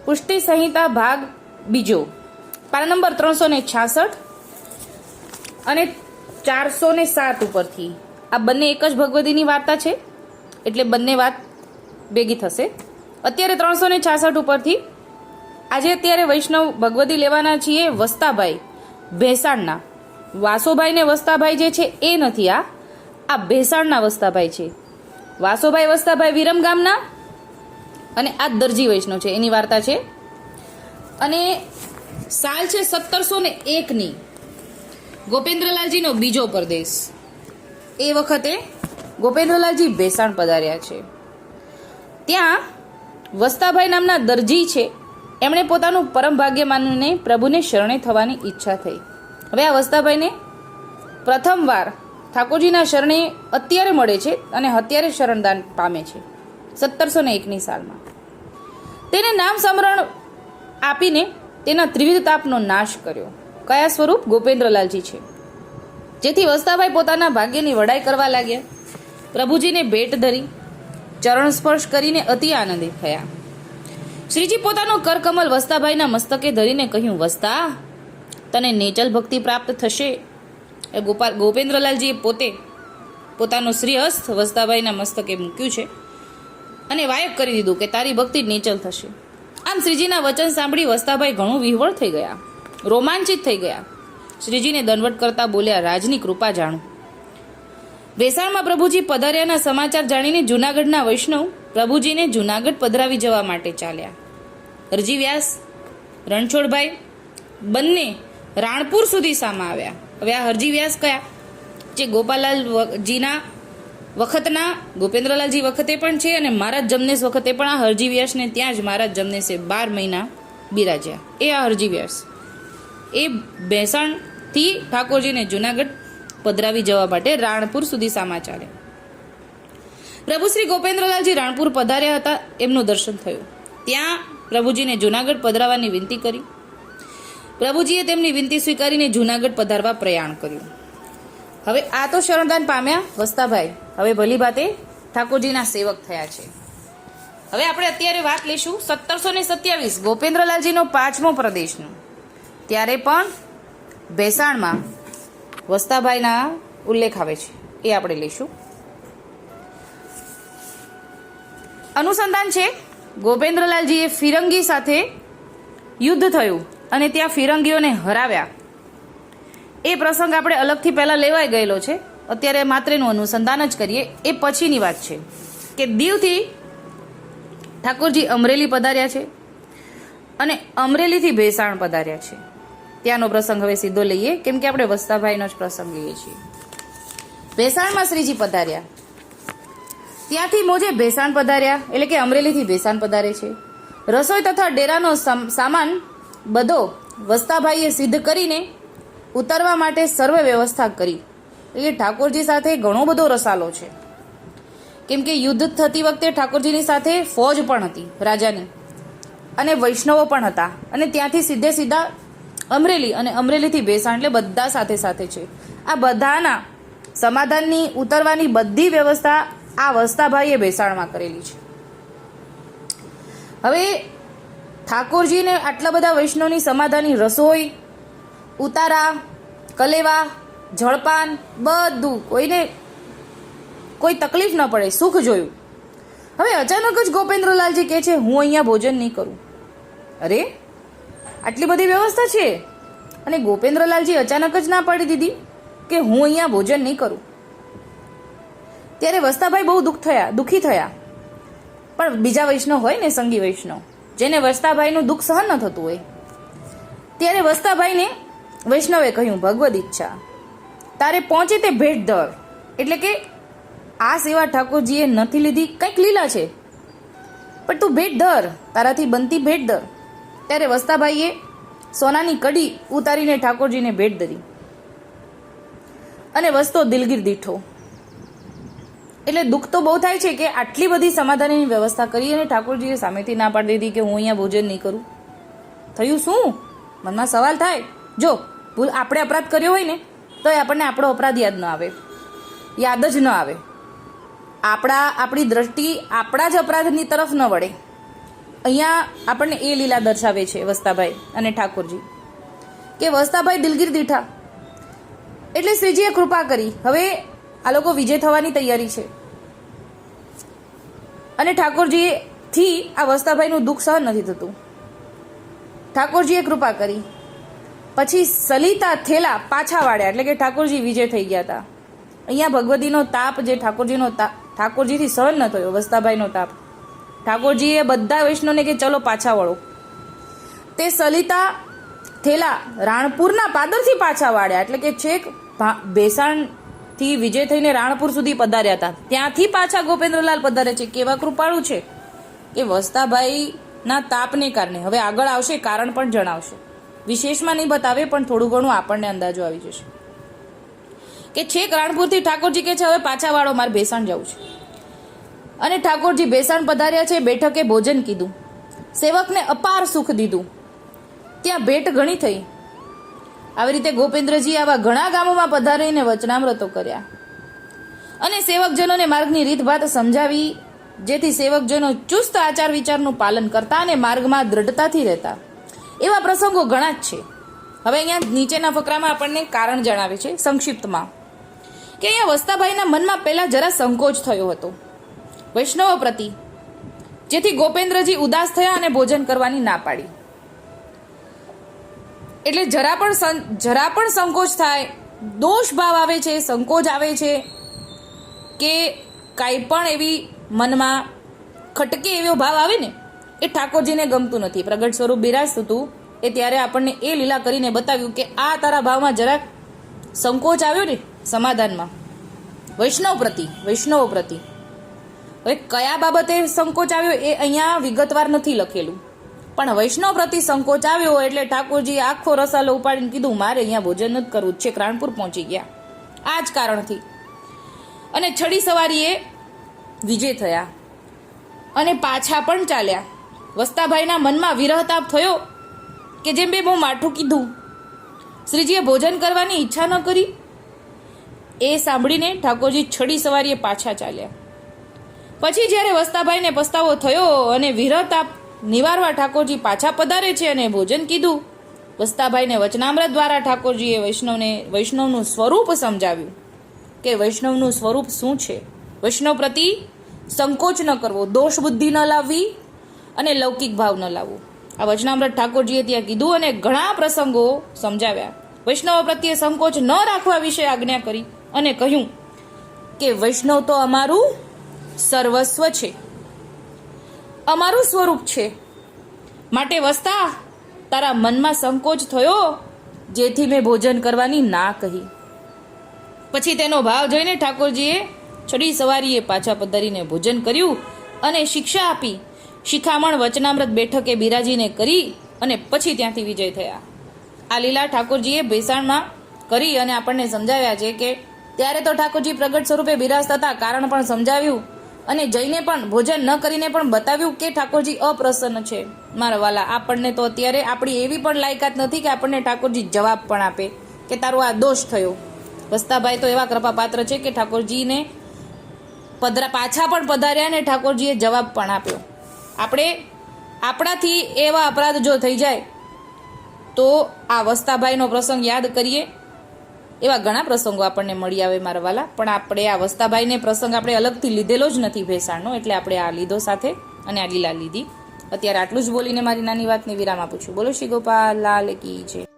પુષ્ટિ સંહિતા ભાગ બીજો, પાના નંબર 366 અને 407 ઉપરથી. આ બંને એક જ ભગવદીની વાર્તા છે, એટલે બંને વાત ભેગી થશે. અત્યારે 366 ઉપરથી આજે અત્યારે વૈષ્ણવ ભગવદી લેવાના છીએ વસ્તાભાઈ ભેસાણના. વાસોભાઈ ને વસ્તાભાઈ જે છે એ નથી, આ ભેસાણના વસ્તાભાઈ છે. વાસોભાઈ વસ્તાભાઈ વિરમ ગામના અને આ દરજી વૈષ્ણવ છે, એની વાર્તા છે. અને સાલ છે 1701ની. ગોપેન્દ્રલાલજીનો બીજો પરદેશ. એ વખતે ગોપેન્દ્રલાલજી ભેસાણ પધાર્યા છે. ત્યાં વસ્તાભાઈ નામના દરજી છે, એમણે પોતાનું પરમ ભાગ્ય માનીને પ્રભુને શરણે થવાની ઈચ્છા થઈ. હવે આ વસ્તાભાઈને પ્રથમવાર ઠાકોરજીના શરણે અત્યારે મળે છે અને અત્યારે શરણદાન પામે છે 1701ની સાલમાં. તેને નામ સમરણ આપીને તેના ત્રિવિધ તાપનો નાશ કર્યો. કયા સ્વરૂપ? ગોપેન્દ્રલાલજી છે. જેથી વસ્તાભાઈ પોતાના ભાગ્યની વડાઈ કરવા લાગ્યા. પ્રભુજીને ભેટ ધરી ચરણ સ્પર્શ કરીને અતિ આનંદિત થયા. શ્રીજી પોતાનો કરકમલ વસ્તાભાઈના મસ્તકે ધરીને કહ્યું, વસ્તા, તને નેચલ ભક્તિ પ્રાપ્ત થશે. એ ગોપેન્દ્રલાલજીએ પોતે પોતાનો શ્રીહસ્ત વસ્તાભાઈના મસ્તકે મૂક્યું છે અને વાયક કરી દીધું કે તારી ભક્તિ નેચલ થશે. આમ શ્રીજીના વચન સાંભળી વસ્તાભાઈ ઘણું વિહવળ થઈ ગયા, રોમાંચિત થઈ ગયા. શ્રીજીને દંડવટ કરતા બોલ્યા, રાજની કૃપા જાણું. ભેસાણમાં પ્રભુજી પધાર્યાના સમાચાર જાણીને જૂનાગઢના વૈષ્ણવ પ્રભુજીને જૂનાગઢ પધરાવી જવા માટે ચાલ્યા. હરજી વ્યાસ, રણછોડભાઈ બંને રાણપુર સુધી સામા આવ્યા. હવે આ હરજી વ્યાસ કયા? જે ગોપાલાલજીના વખતના ગોપેન્દ્રલાલજી વખતે પણ છે અને મહારાજ જમનેશ વખતે પણ આ હરજી વ્યાસને ત્યાં જ મહારાજ જમનેશે 12 મહિના બિરાજ્યા. એ આ હરજી વ્યાસ એ ભેસાણથી ઠાકોરજીને જૂનાગઢ પધરાવી જવા માટે રાણપુર સુધી સામા ચાલ્યા. પ્રભુ શ્રી ગોપેન્દ્રલાલજી રાણપુર પધાર્યા હતા, એમનું દર્શન થયું. ત્યાં પ્રભુજીને જૂનાગઢ પધરાવવાની વિનંતી કરી. પ્રભુજીએ તેમની વિનંતી સ્વીકારીને જૂનાગઢ પધારવા પ્રયાણ કર્યું. હવે આ તો શરણદાન પામ્યા વસ્તાભાઈ, હવે ભલી ભાતે ઠાકોરજીના સેવક થયા છે. હવે આપણે અત્યારે વાત લઈશું 1727 ગોપેન્દ્રલાલજીનો 5મો પ્રદેશનો. ત્યારે પણ ભેસાણમાં વસ્તાભાઈના ઉલ્લેખ આવે છે, એ આપણે લઈશું. અનુસંધાન છે, ગોપેન્દ્રલાલજીએ ફિરંગી સાથે યુદ્ધ થયું અને ત્યાં ફિરંગીઓને હરાવ્યા. એ પ્રસંગ આપણે અલગથી પહેલાં લેવાઈ ગયેલો છે, અત્યારે માત્ર એનું અનુસંધાન જ કરીએ. એ પછીની વાત છે કે દીવથી ઠાકોરજી અમરેલી પધાર્યા છે અને અમરેલીથી ભેસાણ પધાર્યા છે. ત્યાંનો પ્રસંગ હવે સીધો લઈએ, કેમ કે આપણે વસ્તાભાઈનો જ પ્રસંગ લઈએ છીએ. ભેસાણમાં શ્રીજી પધાર્યા, ત્યાંથી મોજે ભેસાણ પધાર્યા, એટલે કે અમરેલીથી ભેસાણ પધારે છે. રસોઈ તથા ડેરાનો સામાન બધો વસ્તાભાઈએ સિદ્ધ કરીને ઉતારવા માટે સર્વ વ્યવસ્થા કરી. એટલે ઠાકોરજી સાથે ઘણો બધો રસાલો છે, કેમ કે યુદ્ધ થતી વખતે ઠાકોરજીની સાથે ફોજ પણ હતી રાજાની, અને વૈષ્ણવો પણ હતા. અને ત્યાંથી સીધે સીધા અમરેલી અને અમરેલીથી ભેસાણ, એટલે બધા સાથે સાથે છે. આ બધાના સમાધાનની ઉતરવાની બધી વ્યવસ્થા આ વસ્તાભાઈએ ભેસાણમાં કરેલી છે. હવે ઠાકોરજીને આટલા બધા વૈષ્ણવની સમાધાનની રસોઈ, ઉતારા, કલેવા, જળપાન બધું, કોઈને કોઈ તકલીફ ન પડે, સુખ જોયું. હવે અચાનક જ ગોપેન્દ્રલાલજી કહે છે, હું અહીંયા ભોજન નહીં કરું. અરે, આટલી બધી વ્યવસ્થા છે અને ગોપેન્દ્રલાલજી અચાનક જ ના પાડી દીધી કે હું અહીંયા ભોજન નહીં કરું. ત્યારે વસ્તાભાઈ બહુ દુઃખી થયા. પણ બીજા વૈષ્ણવ હોય ને, સંગી વૈષ્ણવ, જેને વસ્તાભાઈનું દુઃખ સહન ન થતું હોય, ત્યારે વસ્તાભાઈને વૈષ્ણવે કહ્યું, ભગવદ ઈચ્છા, તારે પહોંચે તે ભેટ ધર. એટલે કે આ સેવા ઠાકોરજીએ નથી લીધી, કંઈક લીલા છે, પણ તું ભેટ ધર, તારાથી બનતી ભેટ ધર. ત્યારે વસ્તાભાઈએ સોનાની કડી ઉતારીને ઠાકોરજીને ભેટ ધરી અને વસ્તો દિલગીર દીઠો. એટલે દુઃખ તો બહુ થાય છે કે આટલી બધી સમાધાનની વ્યવસ્થા કરી અને ઠાકોરજીએ સામેથી ના પાડી દીધી કે હું અહીંયા ભોજન નહીં કરું. થયું શું? મનમાં સવાલ થાય. જો આપણે અપરાધ કર્યો હોય ને તો આપણને આપણો અપરાધ યાદ ન આવે, યાદ જ ન આવે. આપણી દ્રષ્ટિ આપણા જ અપરાધની તરફ ન વળે. અહીંયા આપણને એ લીલા દર્શાવે છે વસ્તાભાઈ અને ઠાકોરજી કે વસ્તાભાઈ દિલગીર દીઠા, એટલે શ્રીજીએ કૃપા કરી. હવે આ લોકો વિજય થવાની તૈયારી છે અને ઠાકોરજીથી આ વસ્તાભાઈનું દુઃખ સહન નથી થતું. ઠાકોરજીએ કૃપા કરી. પછી સલિતા થેલા પાછા વાળ્યા, એટલે કે ઠાકોરજી વિજય થઈ ગયા હતા. અહીંયા ભગવતીનો તાપ જે ઠાકોરજીથી સહન ન થયો, વસ્તાભાઈનો તાપ, ઠાકોરજીએ બધા વૈષ્ણવને કે ચલો પાછા વળો. તે સલિતા થેલા રાણપુરના પાદરથી પાછા વાળ્યા, એટલે કે છેક ભેસાણથી વિજય થઈને રાણપુર સુધી પધાર્યા હતા, ત્યાંથી પાછા ગોપેન્દ્રલાલ પધારે છે. કેવા કૃપાળુ છે કે વસ્તાભાઈના તાપને કારણે, હવે આગળ આવશે કારણ પણ જણાવશે, વિશેષમાં નહીં બતાવે પણ થોડું ઘણું આપણને અંદાજો આવી જશે કે છેક રાણપુરથી ઠાકોરજી કે છે હવે પાછા વાળો, મારે ભેસાણ જવું છે. અને ઠાકોરજી ભેસાણ પધાર્યા છે. બેઠકે ભોજન કીધું, સેવકને અપાર સુખ દીધું, ત્યાં ભેટ ઘણી થઈ. આવી રીતે ગોપેન્દ્રજી આવા ઘણા ગામોમાં પધારીને વચનામૃતો કર્યા અને સેવકજનોને માર્ગની રીતભાત સમજાવી, જેથી સેવકજનો ચુસ્ત આચાર વિચારનું પાલન કરતા અને માર્ગમાં દ્રઢતાથી રહેતા. એવા પ્રસંગો ઘણા જ છે. હવે અહીંયા નીચેના ફકરામાં આપણને કારણ જણાવે છે સંક્ષિપ્તમાં કે અહીંયા વસ્તાભાઈના મનમાં પહેલા જરા સંકોચ થયો હતો વૈષ્ણવ પ્રતિ, જેથી ગોપેન્દ્રજી ઉદાસ થયા અને ભોજન કરવાની ના પાડી. એટલે જરા પણ સંકોચ થાય, દોષ ભાવ આવે છે, સંકોચ આવે છે કે કાંઈ પણ એવી મનમાં ખટકે એવો ભાવ આવે ને, એ ઠાકોરજીને ગમતું નથી. પ્રગટ સ્વરૂપ બિરાજતું હતું એ ત્યારે આપણને એ લીલા કરીને બતાવ્યું કે આ તારા ભાવમાં જરાક સંકોચ આવ્યો ને સમાધાનમાં વૈષ્ણવ પ્રતિ. હવે કયા બાબતે સંકોચ આવ્યો એ અહીંયા વિગતવાર નથી લખેલું, પણ વૈષ્ણવ પ્રતિ સંકોચ આવ્યો એટલે ઠાકોરજી આખો રસાલો ઉપાડીને કીધું મારે અહીંયા ભોજન નથી કરવું, છે રાણપુર પહોંચી ગયા આ જ કારણથી. અને છડી સવારીએ વિજય થયા અને પાછા પણ ચાલ્યા. વસ્તાભાઈના મનમાં વિરહતાપ થયો કે જેમ બે બહુ માઠું કીધું. શ્રીજીએ ભોજન કરવાની ઈચ્છા ન કરી. એ સાંભળીને ઠાકોરજી છડી સવારીએ પાછા ચાલ્યા. પછી જ્યારે વસ્તાભાઈને પસ્તાવો થયો અને વિરહતાપ નિવારવા ઠાકોરજી પાછા પધારે છે અને ભોજન કીધું, વસ્તાભાઈને વચનામૃત દ્વારા ઠાકોરજીએ વૈષ્ણવનું સ્વરૂપ સમજાવ્યું કે વૈષ્ણવનું સ્વરૂપ શું છે. વૈષ્ણવ પ્રતિ સંકોચ ન કરવો, દોષ બુદ્ધિ ન લાવવી અને લૌકિક ભાવ ન લાવવો. આ વચનામૃત ઠાકોરજીએ ત્યાં કીધું અને ઘણા પ્રસંગો સમજાવ્યા. વૈષ્ણવ પ્રત્યે સંકોચ ન રાખવા વિશે આજ્ઞા કરી અને કહ્યું કે વૈષ્ણવ તો અમારું સર્વસ્વ છે, અમારું સ્વરૂપ છે. માટે વસ્તા તારા મનમાં સંકોચ થયો જેથી મેં ભોજન કરવાની ના કહી. પછી તેનો ભાવ જોઈને ઠાકોરજીએ છડી સવારીએ પાછા પધારીને ભોજન કર્યું અને શિક્ષા આપી. શિખામણ વચનામૃત બેઠકે બિરાજીને કરી અને પછી ત્યાંથી વિજય થયા. આ લીલા ઠાકોરજીએ ભેસાણમાં કરી અને આપણને સમજાવ્યા છે કે ત્યારે તો ઠાકોરજી પ્રગટ સ્વરૂપે બિરાજતા હતા, કારણ પણ સમજાવ્યું અને જઈને પણ ભોજન ન કરીને પણ બતાવ્યું કે ઠાકોરજી અપ્રસન્ન છે. મારા વાલા, આપણને તો અત્યારે આપણી એવી પણ લાયકાત નથી કે આપણને ઠાકોરજી જવાબ પણ આપે કે તારો આ દોષ થયો. વસ્તાભાઈ તો એવા કૃપાપાત્ર છે કે ઠાકોરજીને પાછા પણ પધાર્યા અને ઠાકોરજીએ જવાબ પણ આપ્યો. આપણે આપણાથી એવા અપરાધ જો થઈ જાય તો આ વસ્તાભાઈનો પ્રસંગ યાદ કરીએ. એવા ઘણા પ્રસંગો આપણને મળી આવે મારા વાલા, પણ આપણે આ વસ્તાભાઈને પ્રસંગ આપણે અલગથી લીધેલો જ નથી ભેસાણનો, એટલે આપણે આ લીધો સાથે અને આ લીલા લીધી. અત્યારે આટલું જ બોલીને મારી નાની વાતને વિરામ આપું છું. બોલો શ્રી ગોપાલ લાલ કી જય.